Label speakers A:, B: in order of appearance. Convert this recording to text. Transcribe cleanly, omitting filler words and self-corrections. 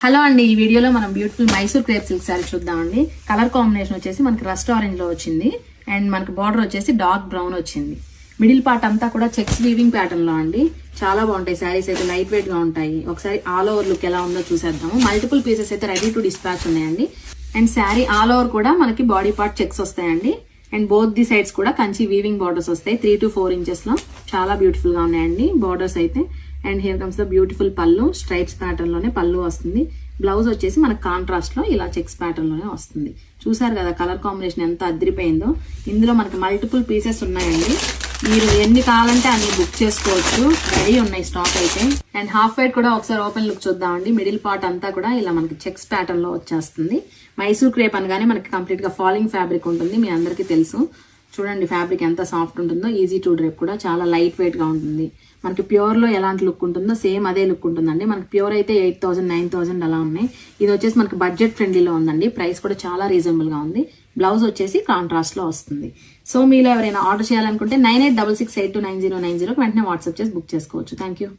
A: Hello అండి, ఈ వీడియోలో మనం beautiful Mysore crepe silk sorry చూద్దామండి. కలర్ కాంబినేషన్ వచ్చేసి మనకి రస్ట్ ఆరెంజ్ లో వచ్చింది అండ్ మనకి బార్డర్ వచ్చేసి డార్క్ బ్రౌన్ వచ్చింది. మిడిల్ పార్ట్ అంతా కూడా చెక్స్ వీవింగ్ ప్యాటర్న్ లో అండి. చాలా బాగుంటాయి శారీస్ అయితే, లైట్ వెయిట్ గా ఉంటాయి. ఒకసారి ఆల్ ఓవర్ లుక్ ఎలా ఉందో చూసేద్దాము. మల్టిపుల్ పీసెస్ అయితే రెడీ టు డిస్పాచ్ ఉన్నాయండి. అండ్ శారీ ఆల్ ఓవర్ కూడా మనకి బాడీ పార్ట్ చెక్స్ వస్తాయండి. అండ్ బోత్ ది సైడ్స్ కూడా కంచి వీవింగ్ బార్డర్స్ వస్తాయి. 3 to 4 ఇంచెస్ లో చాలా బ్యూటిఫుల్ గా ఉన్నాయండి బార్డర్స్ అయితే. And here comes the beautiful పళ్ళు, స్ట్రైప్స్ ప్యాటర్న్ లోనే పళ్ళు వస్తుంది. బ్లౌజ్ వచ్చేసి మనకు కాంట్రాస్ట్ లో ఇలా చెక్స్ ప్యాటర్న్ లోనే వస్తుంది. చూసారు కదా కలర్ కాంబినేషన్ ఎంత అదిరిపోయిందో. ఇందులో మనకి మల్టిపుల్ పీసెస్ ఉన్నాయండి. మీరు ఎన్ని కావాలంటే అన్ని బుక్ చేసుకోవచ్చు. రెడీ ఉన్నాయి స్టాక్ అయితే. అండ్ హాఫ్ వైట్ కూడా ఒకసారి ఓపెన్ లుక్ చూద్దామండి. మిడిల్ పార్ట్ అంతా కూడా ఇలా మనకి చెక్స్ ప్యాటర్న్ లో వచ్చేస్తుంది. మైసూర్ క్రేప్ అనగానే మనకి కంప్లీట్ గా ఫాలింగ్ ఫ్యాబ్రిక్ ఉంటుంది, మీ అందరికీ తెలుసు. చూడండి ఫ్యాబ్రిక్ ఎంత సాఫ్ట్ ఉంటుందో. ఈజీ టు డ్రేప్ కూడా చాలా లైట్ వెయిట్ గా ఉంటుంది. మనకి ప్యూర్ లో ఎలాంటి లుక్ ఉంటుందో సేమ్ అదే లుక్ ఉంటుందండి. మనకి ప్యూర్ అయితే 8,000 9,000 అలా ఉన్నాయి. ఇది వచ్చేసి మనకి బడ్జెట్ ఫ్రెండ్లీలో ఉందండి. ప్రైస్ కూడా చాలా రీజనబుల్ గా ఉంది. బ్లౌజ్ వచ్చేసి కాంట్రాస్ట్ లో వస్తుంది. సో మీలో ఎవరైనా ఆర్డర్ చేయాలనుకుంటే 9866829090 వెంటనే వాట్సాప్ చేసి బుక్ చేసుకోవచ్చు. Thank you.